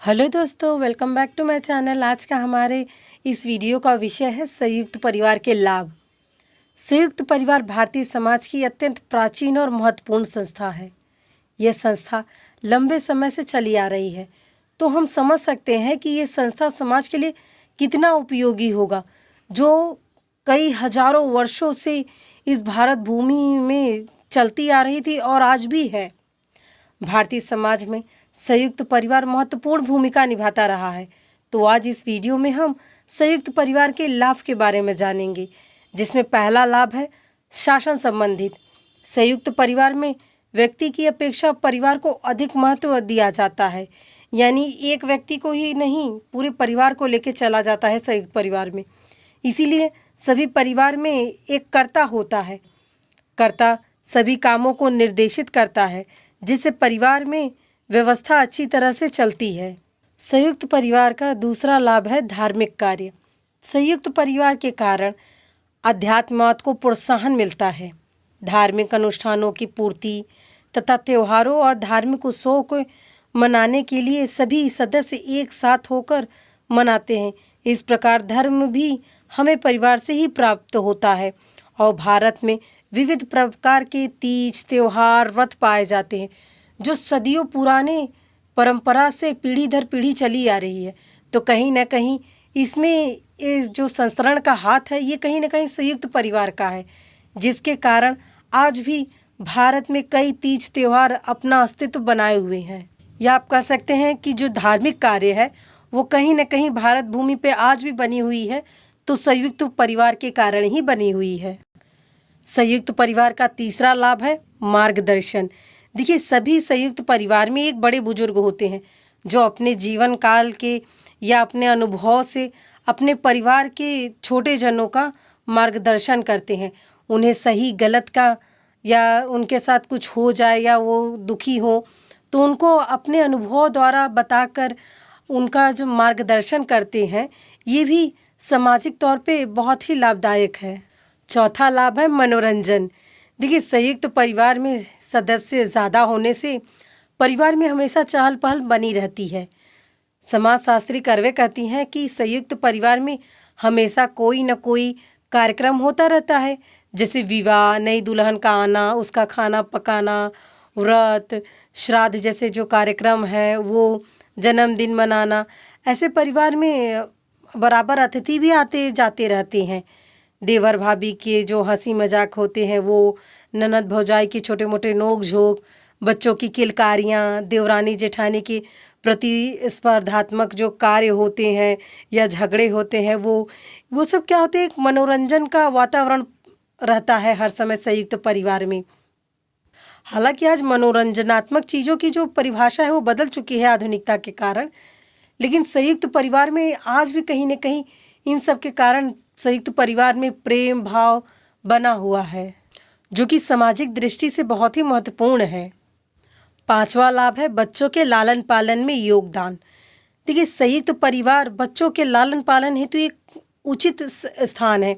Hello दोस्तों, welcome back to my channel. आज का हमारे इस वीडियो का विषय है संयुक्त परिवार के लाभ। संयुक्त परिवार भारतीय समाज की अत्यंत प्राचीन और महत्वपूर्ण संस्था है। यह संस्था लंबे समय से चली आ रही है, तो हम समझ सकते हैं कि ये संस्था समाज के लिए कितना उपयोगी होगा, जो कई हजारों वर्षों से इस भारत भूमि में चलती आ रही थी और आज भी है। भारतीय समाज में संयुक्त परिवार महत्वपूर्ण भूमिका निभाता रहा है। तो आज इस वीडियो में हम संयुक्त परिवार के लाभ के बारे में जानेंगे, जिसमें पहला लाभ है शासन संबंधित। संयुक्त परिवार में व्यक्ति की अपेक्षा परिवार को अधिक महत्व दिया जाता है, यानी एक व्यक्ति को ही नहीं, पूरे परिवार को लेकर चला जाता है संयुक्त परिवार में। इसीलिए सभी परिवार में एक कर्ता होता है। कर्ता सभी कामों को निर्देशित करता है, जिससे परिवार में व्यवस्था अच्छी तरह से चलती है। संयुक्त परिवार का दूसरा लाभ है धार्मिक कार्य। संयुक्त परिवार के कारण अध्यात्मवाद को प्रोत्साहन मिलता है। धार्मिक अनुष्ठानों की पूर्ति तथा त्योहारों और धार्मिक उत्सवों को मनाने के लिए सभी सदस्य एक साथ होकर मनाते हैं। इस प्रकार धर्म भी हमें परिवार से ही प्राप्त होता है और भारत में विविध प्रकार के तीज, त्योहार, व्रत पाए जाते हैं, जो सदियों पुराने परंपरा से पीढ़ी दर पीढ़ी चली आ रही है। तो कहीं ना कहीं इसमें जो संस्करण का हाथ है, ये कहीं ना कहीं संयुक्त परिवार का है, जिसके कारण आज भी भारत में कई तीज त्योहार अपना अस्तित्व बनाए हुए हैं। या आप कह सकते हैं कि जो धार्मिक कार्य है वो कहीं ना कहीं भारत भूमि पे आज भी बनी हुई है, तो संयुक्त परिवार के कारण ही बनी हुई है। संयुक्त परिवार का तीसरा लाभ है मार्गदर्शन। देखिए, सभी संयुक्त परिवार में एक बड़े बुजुर्ग होते हैं, जो अपने जीवन काल के या अपने अनुभव से अपने परिवार के छोटे जनों का मार्गदर्शन करते हैं। उन्हें सही गलत का, या उनके साथ कुछ हो जाए या वो दुखी हो, तो उनको अपने अनुभव द्वारा बताकर उनका जो मार्गदर्शन करते हैं, ये भी सामाजिक तौर पे बहुत ही लाभदायक है। चौथा लाभ है मनोरंजन। देखिए, संयुक्त परिवार में सदस्य ज़्यादा होने से परिवार में हमेशा चहल पहल बनी रहती है। समाजशास्त्री कर्वे कहती हैं कि संयुक्त परिवार में हमेशा कोई न कोई कार्यक्रम होता रहता है, जैसे विवाह, नई दुल्हन का आना, उसका खाना पकाना, व्रत, श्राद्ध जैसे जो कार्यक्रम है, वो जन्मदिन मनाना। ऐसे परिवार में बराबर अतिथि भी आते जाते रहते हैं। देवर भाभी के जो हंसी मजाक होते हैं, वो ननद भौजाई के छोटे मोटे नोक झोंक, बच्चों की किलकारियाँ, देवरानी जेठानी के प्रतिस्पर्धात्मक जो कार्य होते हैं या झगड़े होते हैं, वो सब क्या होते हैं, एक मनोरंजन का वातावरण रहता है हर समय संयुक्त परिवार में। हालांकि आज मनोरंजनात्मक चीज़ों की जो परिभाषा है वो बदल चुकी है आधुनिकता के कारण, लेकिन संयुक्त परिवार में आज भी कहीं न कहीं इन सब के कारण संयुक्त परिवार में प्रेम भाव बना हुआ है, जो कि सामाजिक दृष्टि से बहुत ही महत्वपूर्ण है। पांचवा लाभ है बच्चों के लालन पालन में योगदान। देखिए, संयुक्त परिवार बच्चों के लालन पालन हेतु एक उचित स्थान है।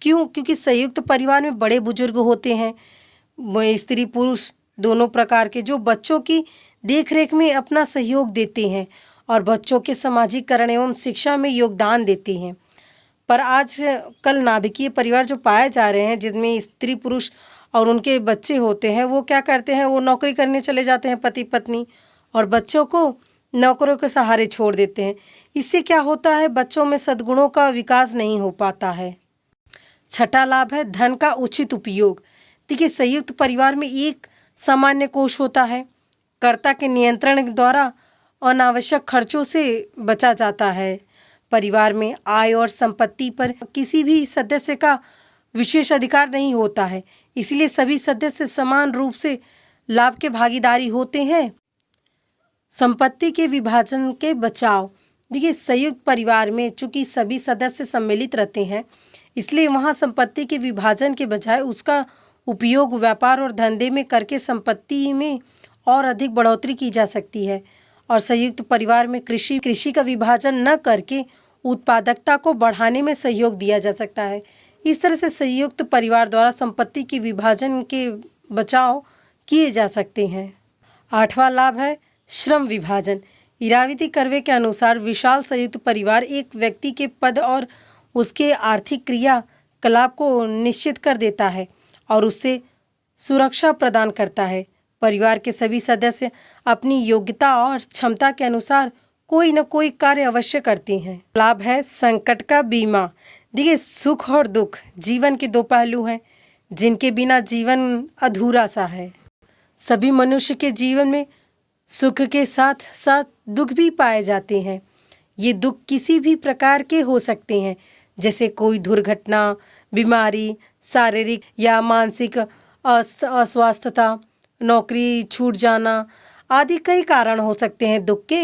क्यों? क्योंकि संयुक्त परिवार में बड़े बुजुर्ग होते हैं, स्त्री पुरुष दोनों प्रकार के, जो बच्चों की देखरेख में अपना सहयोग देते हैं और बच्चों के सामाजिकरण एवं शिक्षा में योगदान देते हैं। पर आज कल नाभिकीय परिवार जो पाए जा रहे हैं, जिनमें स्त्री पुरुष और उनके बच्चे होते हैं, वो क्या करते हैं, वो नौकरी करने चले जाते हैं पति पत्नी, और बच्चों को नौकरों के सहारे छोड़ देते हैं। इससे क्या होता है, बच्चों में सद्गुणों का विकास नहीं हो पाता है। छठा लाभ है धन का उचित उपयोग। देखिए, संयुक्त परिवार में एक सामान्य कोष होता है। कर्ता के नियंत्रण द्वारा अनावश्यक खर्चों से बचा जाता है। परिवार में आय और संपत्ति पर किसी भी सदस्य का विशेष अधिकार नहीं होता है, इसलिए सभी सदस्य समान रूप से लाभ के भागीदारी होते हैं। संपत्ति के विभाजन के बचाव। देखिए, संयुक्त परिवार में चूंकि सभी सदस्य सम्मिलित रहते हैं, इसलिए वहाँ संपत्ति के विभाजन के बजाय उसका उपयोग व्यापार और धंधे में करके संपत्ति में और अधिक बढ़ोतरी की जा सकती है। और संयुक्त परिवार में कृषि का विभाजन न करके उत्पादकता को बढ़ाने में सहयोग दिया जा सकता है। इस तरह से संयुक्त परिवार द्वारा संपत्ति के विभाजन के बचाव किए जा सकते हैं। आठवां लाभ है श्रम विभाजन। इरावती कर्वे के अनुसार विशाल संयुक्त परिवार एक व्यक्ति के पद और उसके आर्थिक क्रियाकलाप को निश्चित कर देता है और उससे सुरक्षा प्रदान करता है। परिवार के सभी सदस्य अपनी योग्यता और क्षमता के अनुसार कोई न कोई कार्य अवश्य करते हैं। लाभ है संकट का बीमा। देखिए, सुख और दुख जीवन के दो पहलू हैं जिनके बिना जीवन अधूरा सा है। सभी मनुष्य के जीवन में सुख के साथ साथ दुख भी पाए जाते हैं। ये दुख किसी भी प्रकार के हो सकते हैं, जैसे कोई दुर्घटना, बीमारी, शारीरिक या मानसिक अस्वस्थता, नौकरी छूट जाना आदि कई कारण हो सकते हैं दुख के।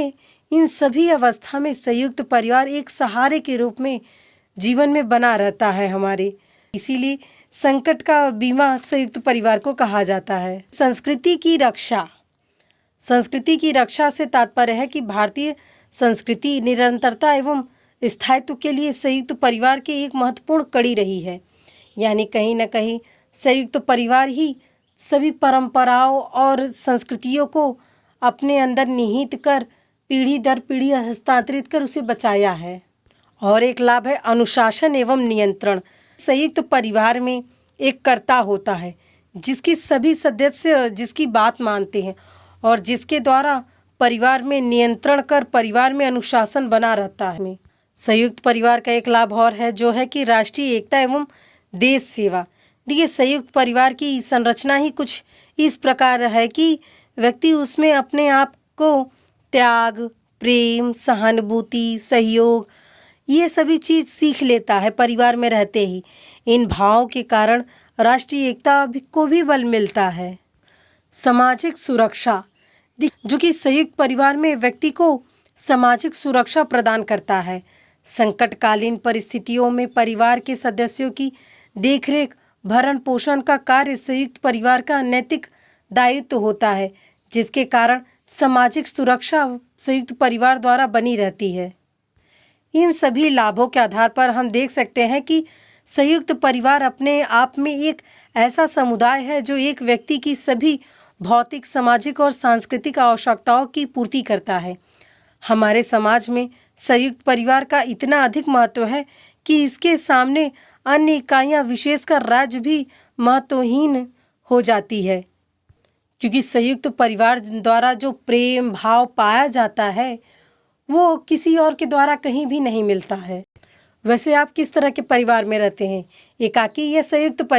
इन सभी अवस्था में संयुक्त परिवार एक सहारे के रूप में जीवन में बना रहता है हमारे। इसीलिए संकट का बीमा संयुक्त परिवार को कहा जाता है। संस्कृति की रक्षा। संस्कृति की रक्षा से तात्पर्य है कि भारतीय संस्कृति निरंतरता एवं स्थायित्व के लिए संयुक्त परिवार की एक महत्वपूर्ण कड़ी रही है। यानी कहीं न कहीं संयुक्त परिवार ही सभी परंपराओं और संस्कृतियों को अपने अंदर निहित कर पीढ़ी दर पीढ़ी हस्तांतरित कर उसे बचाया है। और एक लाभ है अनुशासन एवं नियंत्रण। संयुक्त परिवार में एक कर्ता होता है जिसकी सभी सदस्य जिसकी बात मानते हैं और जिसके द्वारा परिवार में नियंत्रण कर परिवार में अनुशासन बना रहता है। संयुक्त परिवार का एक लाभ और है जो है कि राष्ट्रीय एकता एवं देश सेवा। देखिए, संयुक्त परिवार की संरचना ही कुछ इस प्रकार है कि व्यक्ति उसमें अपने आप को त्याग, प्रेम, सहानुभूति, सहयोग ये सभी चीज़ सीख लेता है परिवार में रहते ही। इन भावों के कारण राष्ट्रीय एकता को भी बल मिलता है। सामाजिक सुरक्षा, जो कि संयुक्त परिवार में व्यक्ति को सामाजिक सुरक्षा प्रदान करता है। संकटकालीन परिस्थितियों में परिवार के सदस्यों की देखरेख, भरण पोषण का कार्य संयुक्त परिवार का नैतिक दायित्व होता है, जिसके कारण सामाजिक सुरक्षा संयुक्त परिवार द्वारा बनी रहती है। इन सभी लाभों के आधार पर हम देख सकते हैं कि संयुक्त परिवार अपने आप में एक ऐसा समुदाय है जो एक व्यक्ति की सभी भौतिक, सामाजिक और सांस्कृतिक आवश्यकताओं की पूर्ति करता है। हमारे समाज में संयुक्त परिवार का इतना अधिक महत्व है कि इसके सामने अन्य इकाइयां, विशेषकर राज्य भी महत्वहीन हो जाती है, क्योंकि संयुक्त परिवार द्वारा जो प्रेम भाव पाया जाता है वो किसी और के द्वारा कहीं भी नहीं मिलता है। वैसे आप किस तरह के परिवार में रहते हैं, एकाकी या संयुक्त परिवार?